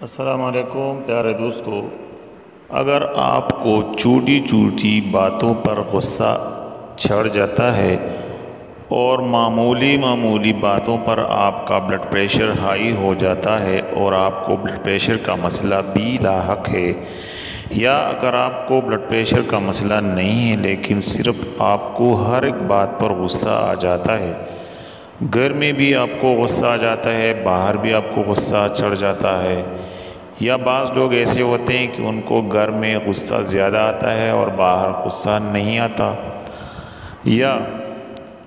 السلام علیکم پیارے دوستو، اگر آپ کو چھوٹی چھوٹی باتوں پر غصہ چڑھ جاتا ہے اور معمولی باتوں پر آپ کا بلڈ پریشر ہائی ہو جاتا ہے اور آپ کو بلڈ پریشر کا مسئلہ بھی لاحق ہے، یا اگر آپ کو بلڈ پریشر کا مسئلہ نہیں ہے لیکن صرف آپ کو ہر ایک بات پر غصہ آ جاتا ہے، گھر میں بھی آپ کو غصہ آ جاتا ہے، باہر بھی آپ کو غصہ چڑھ جاتا ہے، یا بعض لوگ ایسے ہوتے ہیں کہ ان کو گھر میں غصہ زیادہ آتا ہے اور باہر غصہ نہیں آتا، یا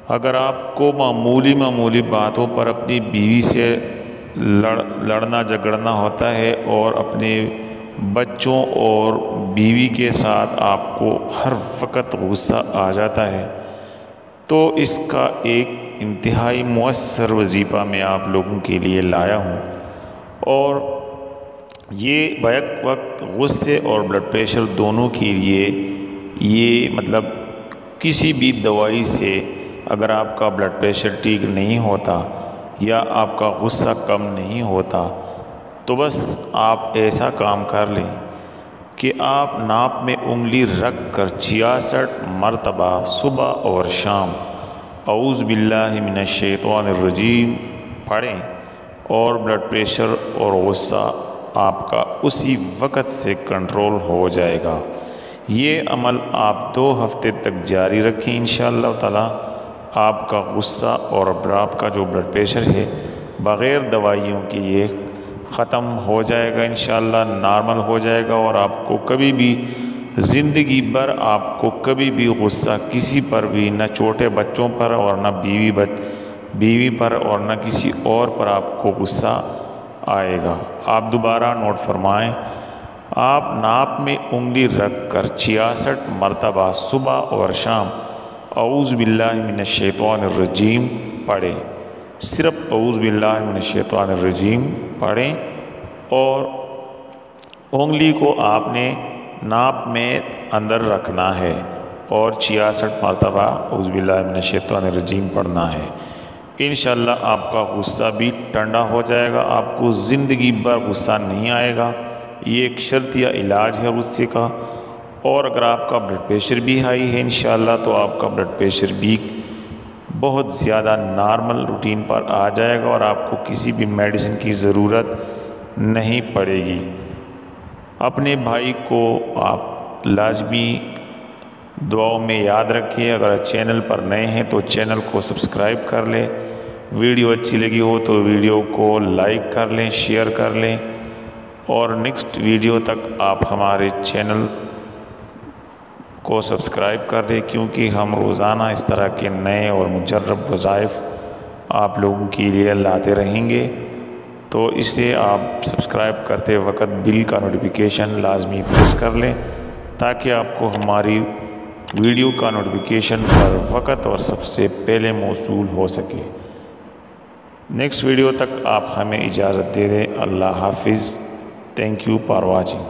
اگر آپ کو معمولی باتوں پر اپنی بیوی سے لڑنا جھگڑنا ہوتا ہے اور اپنے بچوں اور بیوی کے ساتھ آپ کو ہر وقت غصہ آ جاتا ہے، تو اس کا ایک انتہائی مؤثر وظیفہ میں آپ لوگوں کے لیے لایا ہوں، اور یہ بیک وقت غصے اور بلڈ پریشر دونوں کے لیے یہ کسی بھی دوائی سے اگر آپ کا بلڈ پریشر ٹھیک نہیں ہوتا یا آپ کا غصہ کم نہیں ہوتا، تو بس آپ ایسا کام کر لیں کہ آپ ناپ میں انگلی رکھ کر 66 مرتبہ صبح اور شام اعوذ باللہ من الشیطان الرجیم پڑھیں، اور بلڈ پریشر اور غصہ آپ کا اسی وقت سے کنٹرول ہو جائے گا۔ یہ عمل آپ 2 ہفتے تک جاری رکھیں، انشاءاللہ تعالی آپ کا غصہ اور آپ کا جو بلڈ پریشر ہے بغیر دوائیوں کے یہ ختم ہو جائے گا، انشاءاللہ نارمل ہو جائے گا، اور آپ کو کبھی بھی زندگی بھر آپ کو کبھی بھی غصہ کسی پر بھی، نہ چھوٹے بچوں پر اور نہ بیوی پر اور نہ کسی اور پر آپ کو غصہ آئے گا۔ آپ دوبارہ نوٹ فرمائیں، آپ ناپ میں انگلی رکھ کر 66 مرتبہ صبح اور شام اعوذ باللہ من الشیطان الرجیم پڑھیں، صرف اعوذ باللہ من الشیطان الرجیم پڑھیں، اور انگلی کو آپ نے ناپ میں اندر رکھنا ہے اور 66 مرتبہ اعوذ باللہ من الشیطان الرجیم پڑھنا ہے۔ انشاءاللہ آپ کا غصہ بھی ٹھنڈا ہو جائے گا، آپ کو زندگی بھر غصہ نہیں آئے گا، یہ ایک شرطیہ علاج ہے غصے کا۔ اور اگر آپ کا بلڈ پریشر بھی ہائی ہے انشاءاللہ تو آپ کا بلڈ پریشر بھی بہت زیادہ نارمل روٹین پر آ جائے گا اور آپ کو کسی بھی میڈیسن کی ضرورت نہیں پڑے گی۔ اپنے بھائی کو آپ لازمی دعاؤں میں یاد رکھیں، اگر چینل پر نئے ہیں تو چینل کو سبسکرائب کر لیں، ویڈیو اچھی لگی ہو تو ویڈیو کو لائک کر لیں، شیئر کر لیں، اور نیکسٹ ویڈیو تک آپ ہمارے چینل کو سبسکرائب کر دیں، کیونکہ ہم روزانہ اس طرح کے نئے اور مجرب وظائف آپ لوگوں کے لیے لاتے رہیں گے، تو اس لیے آپ سبسکرائب کرتے وقت بل کا نوٹیفیکیشن لازمی پریس کر لیں تاکہ آپ کو ہماری ویڈیو کا نوٹیفیکیشن ہر وقت اور سب سے پہلے موصول ہو سکے۔ نیکسٹ ویڈیو تک آپ ہمیں اجازت دے دیں۔ اللہ حافظ۔ Thank you for watching.